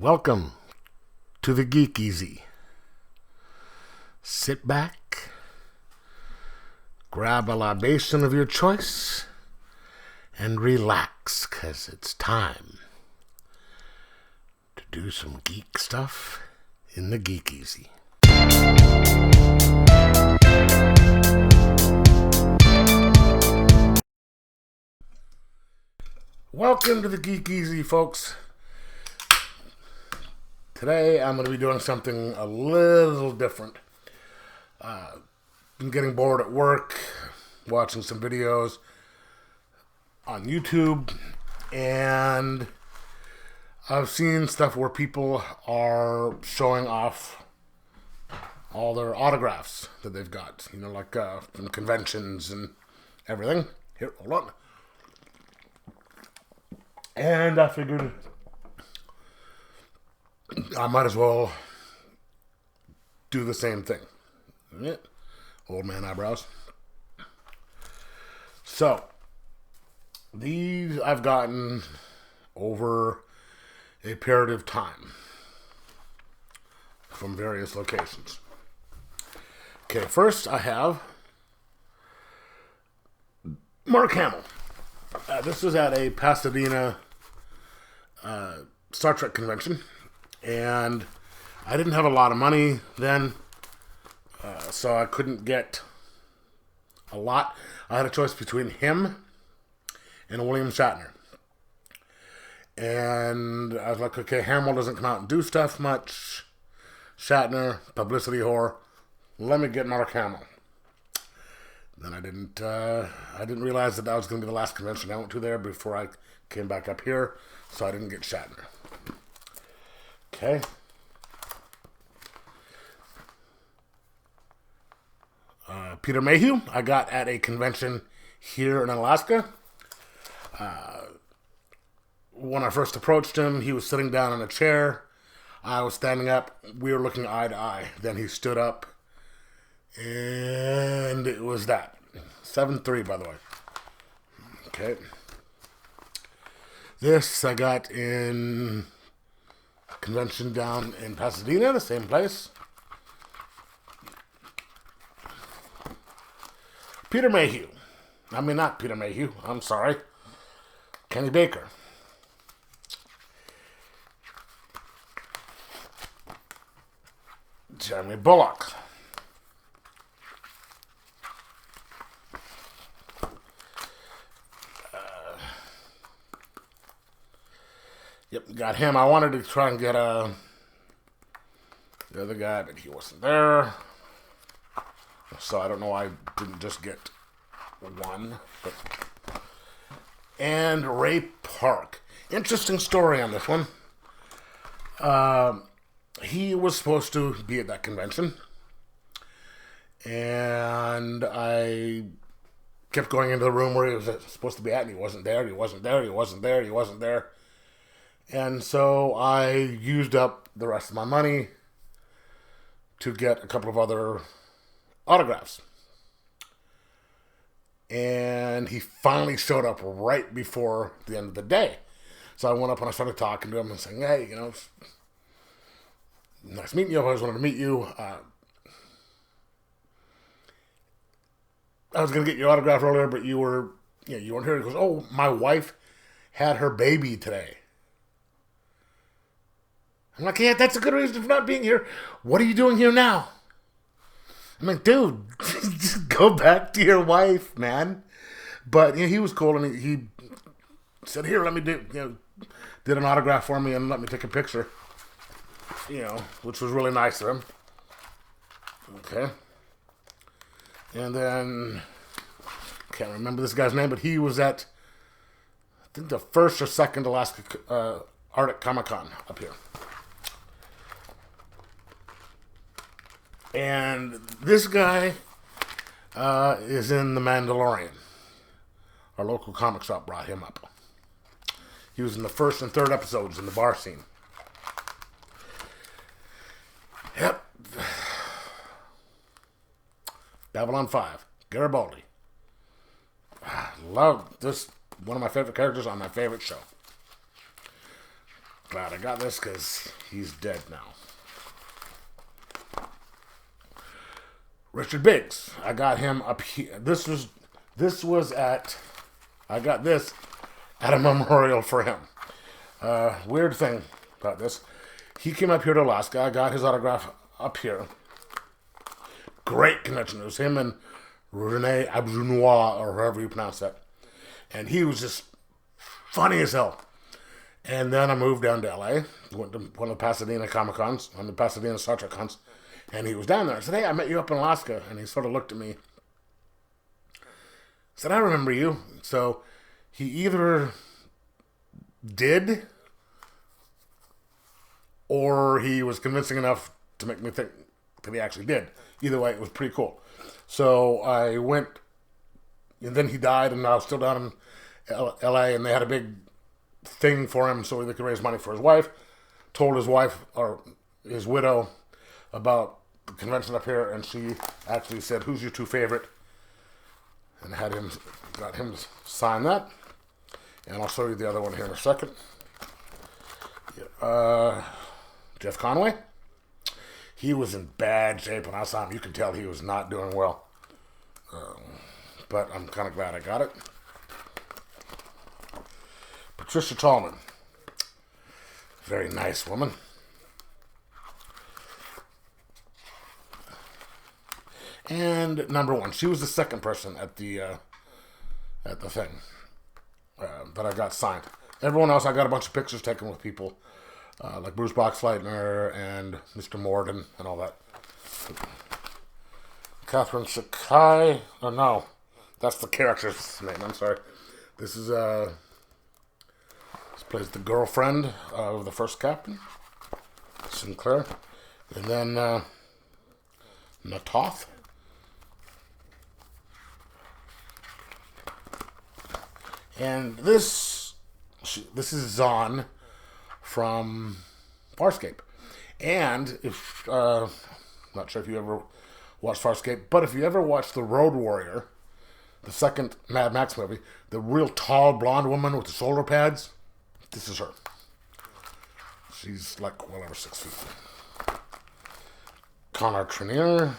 Welcome to the Geek Easy. Sit back, grab a libation of your choice, and relax, 'cause it's time to do some geek stuff in the Geek Easy. Welcome to the Geek Easy, folks. Today I'm going to be doing something a little different. Been getting bored at work, watching some videos on YouTube, and I've seen stuff where people are showing off all their autographs that they've got, like from conventions and everything. Here, hold on. And I figured I might as well do the same thing. Yeah. Old man eyebrows. So, these I've gotten over a period of time from various locations. Okay, first I have Mark Hamill. This was at a Pasadena Star Trek convention. And I didn't have a lot of money then, so I couldn't get a lot. I had a choice between him and William Shatner. And I was like, okay, Hamill doesn't come out and do stuff much. Shatner, publicity whore. Let me get Mark Hamill. Then I didn't realize that was going to be the last convention I went to there before I came back up here, so I didn't get Shatner. Okay. Peter Mayhew, I got at a convention here in Alaska. When I first approached him, he was sitting down in a chair. I was standing up. We were looking eye to eye. Then he stood up, and it was that. 7-3, by the way. Okay. This I got in convention down in Pasadena, the same place. Peter Mayhew. I mean, not Peter Mayhew. I'm sorry. Kenny Baker. Jeremy Bullock. Yep, got him. I wanted to try and get the other guy, but he wasn't there. So I don't know why I didn't just get one. And Ray Park. Interesting story on this one. He was supposed to be at that convention. And I kept going into the room where he was supposed to be at, and he wasn't there, he wasn't there, he wasn't there, he wasn't there. And so I used up the rest of my money to get a couple of other autographs. And he finally showed up right before the end of the day. So I went up and I started talking to him and saying, hey, nice meeting you. I always wanted to meet you. I was going to get your autograph earlier, but you weren't here. He goes, oh, my wife had her baby today. I'm like, yeah, that's a good reason for not being here. What are you doing here now? I'm like, dude, just go back to your wife, man. But he was cool, and he said, here, let me did an autograph for me and let me take a picture. Which was really nice of him. Okay. And then, can't remember this guy's name, but he was at, I think, the first or second Alaska Arctic Comic-Con up here. And this guy is in The Mandalorian. Our local comic shop brought him up. He was in the first and third episodes in the bar scene. Yep. Babylon 5. Garibaldi. Love this. One of my favorite characters on my favorite show. glad I got this because he's dead now. Richard Biggs. I got him up here. I got this at a memorial for him. Weird thing about this. He came up here to Alaska. I got his autograph up here. Great connection. It was him and Rene Abdounois, or however you pronounce that. And he was just funny as hell. And then I moved down to LA, went to one of the Pasadena Comic Cons, on the Pasadena Star Trek cons, and he was down there. I said, hey, I met you up in Alaska. And he sort of looked at me. Said, I remember you. So he either did or he was convincing enough to make me think that he actually did. Either way, it was pretty cool. So I went, and then he died, and I was still down in LA, and they had a big thing for him so they could raise money for his wife. Told his wife, or his widow, about the convention up here, and she actually said, who's your two favorite? And got him to sign that. And I'll show you the other one here in a second. Jeff Conway. He was in bad shape when I saw him. You can tell he was not doing well. But I'm kind of glad I got it. Trisha Tallman. Very nice woman. And number one, she was the second person at the thing that I got signed. Everyone else, I got a bunch of pictures taken with people like Bruce Boxleitner and Mr. Morden and all that. Catherine Sakai. Oh no, that's the character's name. I'm sorry. This is this plays the girlfriend of the first captain, Sinclair, and then Natoth. And this is Zahn from Farscape. And if not sure if you ever watched Farscape, but if you ever watched The Road Warrior, the second Mad Max movie, the real tall blonde woman with the shoulder pads, this is her. She's like well over 6 feet. Connor Trenier.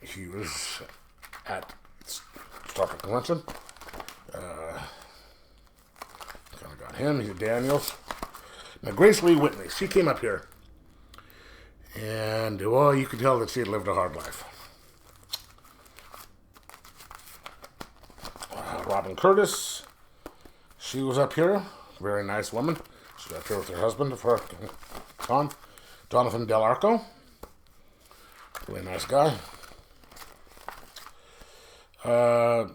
He was at Star Trek Convention. Kind of got him. He's a Daniels. Now, Grace Lee Whitney, she came up here. And, well, you could tell that she had lived a hard life. Robin Curtis, she was up here. Very nice woman. She's up here with her husband for con. Jonathan Del Arco. Really nice guy. Was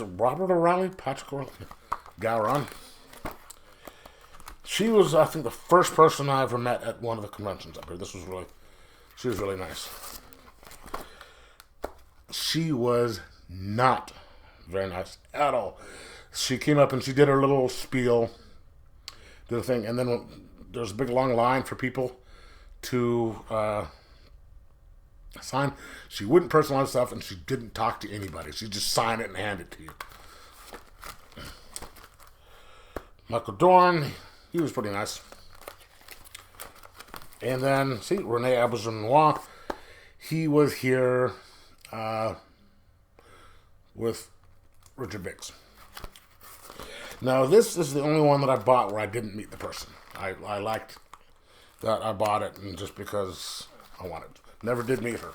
it Robert O'Reilly? Patrick O'Reilly? Gowron. She was, I think, the first person I ever met at one of the conventions up here. She was really nice. She was not very nice at all. She came up and she did her little spiel, did a thing, and then there was a big long line for people to sign. She wouldn't personalize stuff, and she didn't talk to anybody. She'd just sign it and hand it to you. Michael Dorn, he was pretty nice. And then, see, Rene Abdounois, he was here with Richard Biggs. Now, this is the only one that I bought where I didn't meet the person. I liked that I bought it, and just because I wanted. Never did meet her.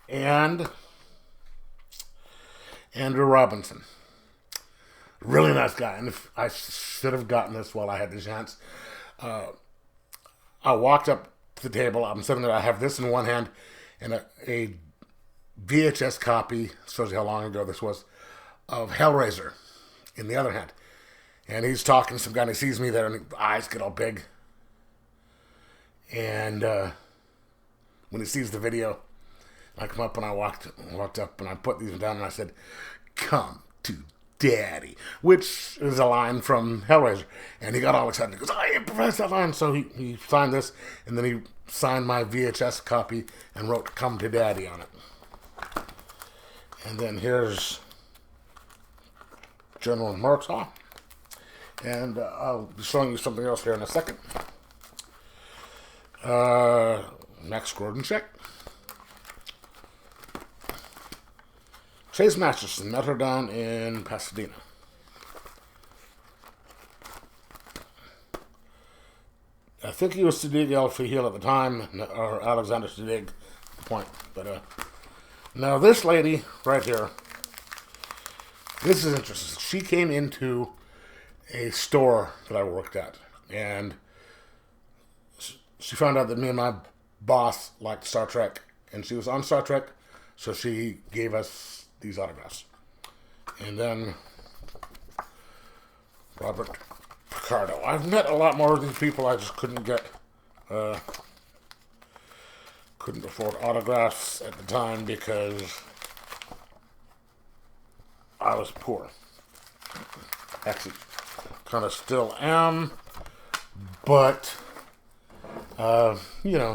And Andrew Robinson. Really nice guy. And if I should have gotten this while I had the chance. I walked up to the table. I'm sitting there. I have this in one hand and a VHS copy, shows you how long ago this was, of Hellraiser in the other hand. And he's talking to some guy, and he sees me there, and his eyes get all big. And when he sees the video, I come up and I walked up and I put these down and I said, "Come to Daddy," which is a line from Hellraiser. And he got all excited. He goes, "I improvised that line." So he signed this, and then he signed my VHS copy and wrote "Come to Daddy" on it. And then here's General Murtaugh. And I'll be showing you something else here in a second. Max Gordon check. Chase Masterson met her down in Pasadena. I think he was Sadiq Al-Fihil at the time, or Alexander Sadiq at the point. But now this lady right here, this is interesting. She came into a store that I worked at, and she found out that me and my boss liked Star Trek, and she was on Star Trek, so she gave us these autographs. And then Robert Picardo. I've met a lot more of these people. I just couldn't afford autographs at the time because I was poor. Actually, kind of still am, but who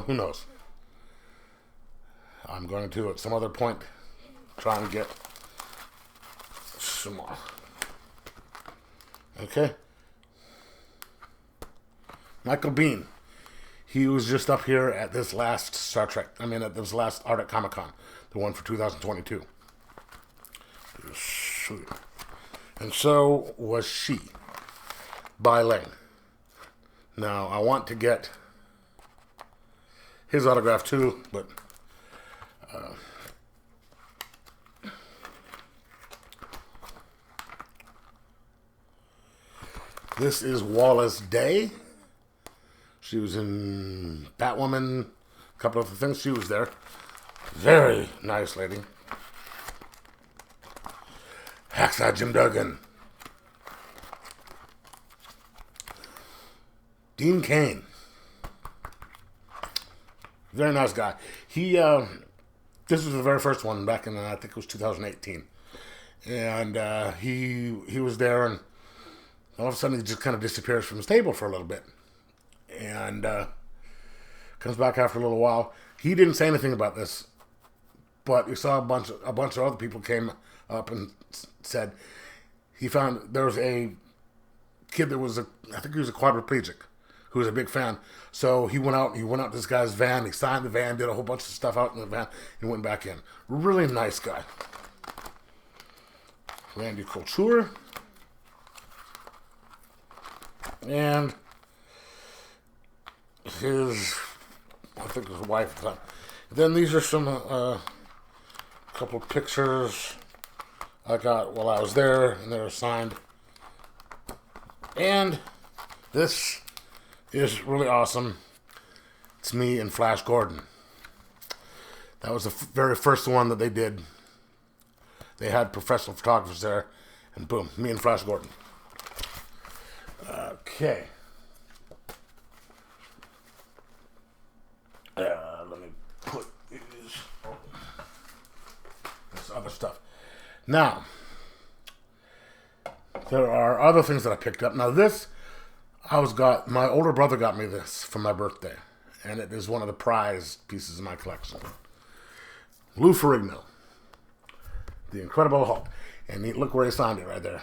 knows? I'm going to at some other point try and get some more. Okay. Michael Biehn. He was just up here at this last at this last Art at Comic-Con, the one for 2022. And so was she, Bai Ling. Now, I want to get his autograph too, but this is Wallace Day. She was in Batwoman, a couple of things. She was there. Very nice lady. Hacksaw Jim Duggan. Dean Kane. Very nice guy. He, this was the very first one back in, I think it was 2018. And he was there, and all of a sudden he just kind of disappears from his table for a little bit. And comes back after a little while. He didn't say anything about this, but you saw a bunch of other people came up and said he found there was a kid that was I think he was a quadriplegic who was a big fan. So he went out to this guy's van. He signed the van, did a whole bunch of stuff out in the van, and went back in. Really nice guy. Randy Couture. And his wife at the time. Then these are some couple of pictures I got while I was there, and they were signed. And this is really awesome. It's me and Flash Gordon. That was the very first one that they did. They had professional photographers there, and boom, me and Flash Gordon. Okay. Let me put this other stuff. Now, there are other things that I picked up. Now this, my older brother got me this for my birthday, and it is one of the prized pieces in my collection. Lou Ferrigno, The Incredible Hulk, and look where he signed it right there.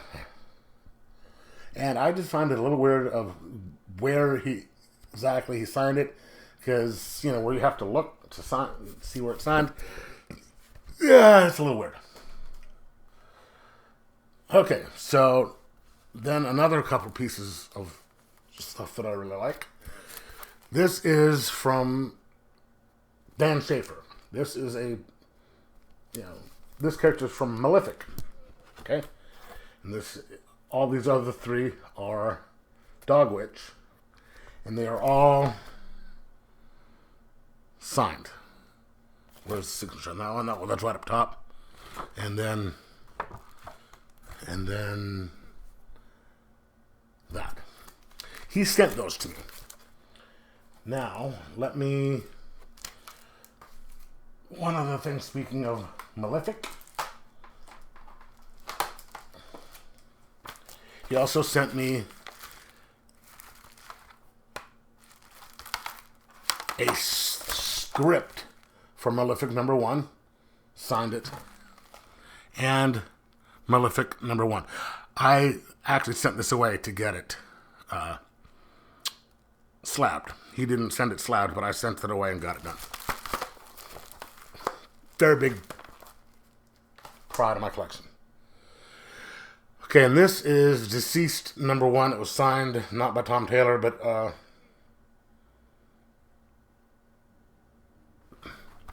And I just find it a little weird of where he signed it, because where you have to look to see where it's signed. Yeah, it's a little weird. Okay, so then another couple pieces of stuff that I really like. This is from Dan Shafer. This is this character is from Malefic. Okay, and all these other three are Dog Witch, and they are all signed. Where's the signature on that one? No, well, that's right up top. And then that. He sent those to me. Now, one other thing, speaking of Malefic, he also sent me a script for Malefic #1, signed it, and Malefic #1. I I actually sent this away to get it slabbed. He didn't send it slabbed, but I sent it away and got it done. Very big pride of my collection. Okay, and this is Deceased #1. It was signed not by Tom Taylor, but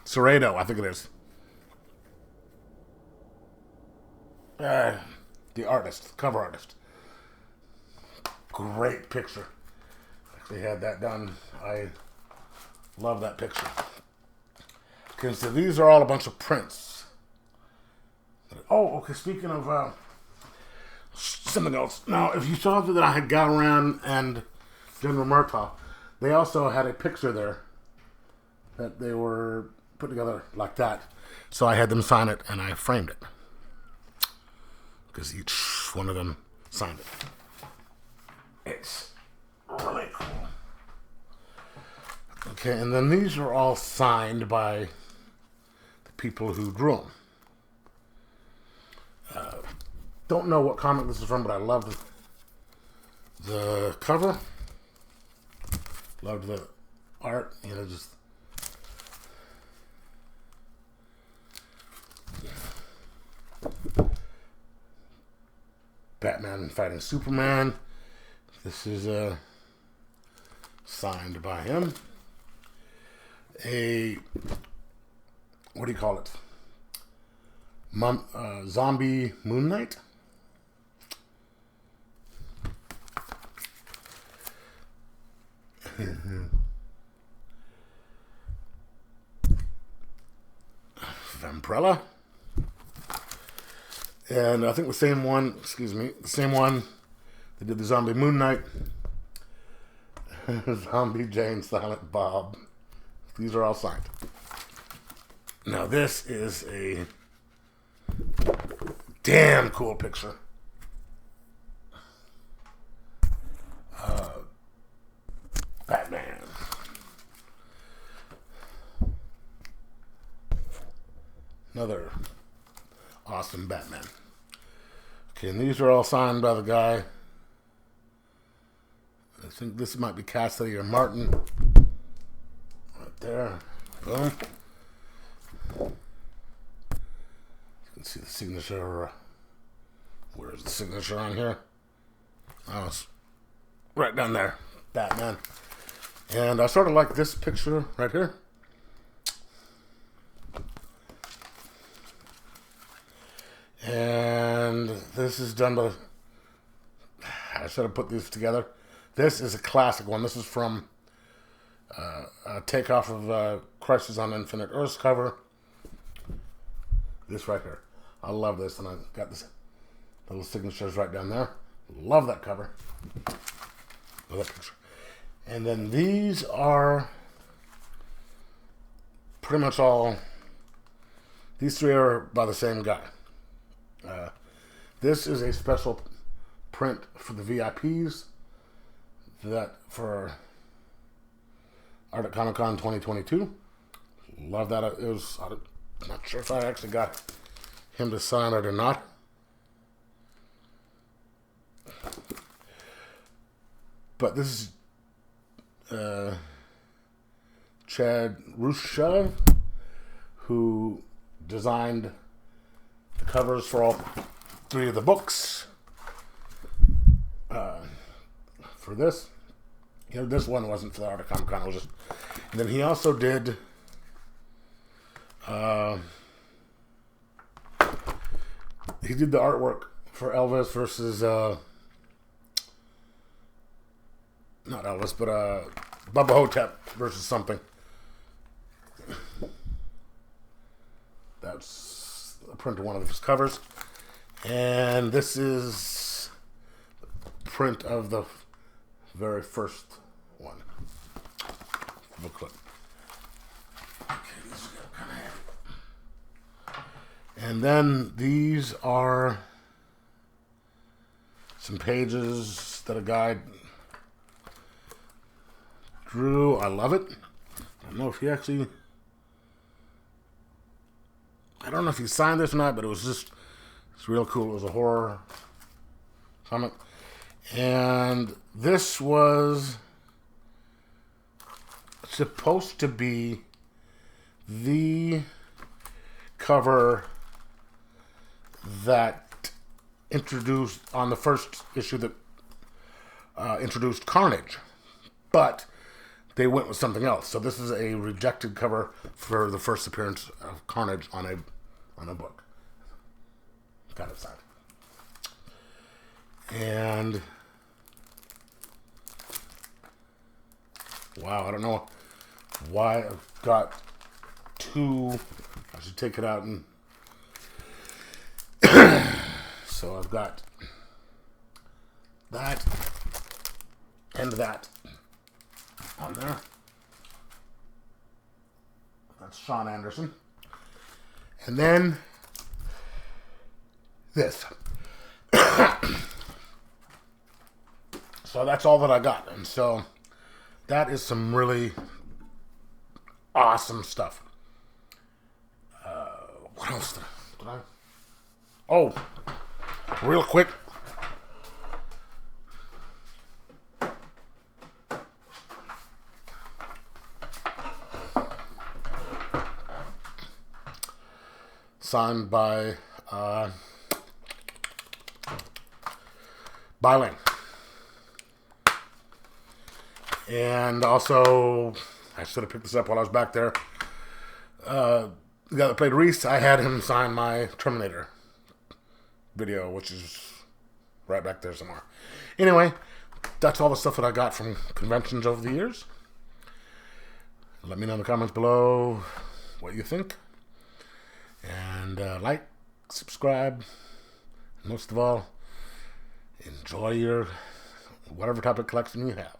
Serrato, I think it is. The artist, cover artist. Great picture. Actually had that done. I love that picture. Okay, so these are all a bunch of prints. Oh, okay, speaking of something else. Now, if you saw that I had Galaran and General Murtaugh, they also had a picture there that they were put together like that. So I had them sign it, and I framed it. Because each one of them signed it. It's really cool. Okay, and then these are all signed by the people who drew them. Don't know what comic this is from, but I loved the cover. Loved the art. You know, just... Batman fighting Superman. This is signed by him. What do you call it? Zombie Moon Knight. Vampirella. And I think the same one that did the Zombie Moon Knight. Zombie Jane, Silent Bob. These are all signed. Now this is a damn cool picture. Batman. Another awesome Batman. Okay, and these are all signed by the guy. I think this might be Cassidy or Martin. Right there. Boom. You can see the signature. Where's the signature on here? Oh, it's right down there. Batman. And I sort of like this picture right here. And this is done by... I should have put these together. This is a classic one. This is from a takeoff of Crisis on Infinite Earths cover. This right here. I love this, and I got this little signatures right down there. Love that cover. Love that picture. And then these are pretty much all... These three are by the same guy. This is a special print for the VIPs that for Art at Comic Con 2022. Love that. It was, I'm not sure if I actually got him to sign it or not. But this is Chad Rusha, who designed the covers for all three of the books. For this, you know, this one wasn't for the Art of Comic Con. It was just. And then he also did. He did the artwork for Elvis versus not Elvis, but Bubba Hotep versus something. That's a print of one of his covers. And this is a print of the very first one. Booklet. Okay, these are kind of heavy. And then these are some pages that a guy drew. I love it. I don't know if he actually... I don't know if he signed this or not, but it was just... It's real cool. It was a horror comic. And this was supposed to be the cover that introduced on the first issue that introduced Carnage, but they went with something else. So this is a rejected cover for the first appearance of Carnage on a book. Kind of sad. And wow, I don't know why I've got two. I should take it out and so I've got that and that on there. That's Sean Anderson. And then this. So that's all that I got. And so that is some really awesome stuff. What else did I? Oh, real quick. Signed by Byling. And also, I should have picked this up while I was back there. The guy that played Reese, I had him sign my Terminator video, which is right back there somewhere. Anyway, that's all the stuff that I got from conventions over the years. Let me know in the comments below what you think. And like, subscribe, and most of all, enjoy your whatever type of collection you have.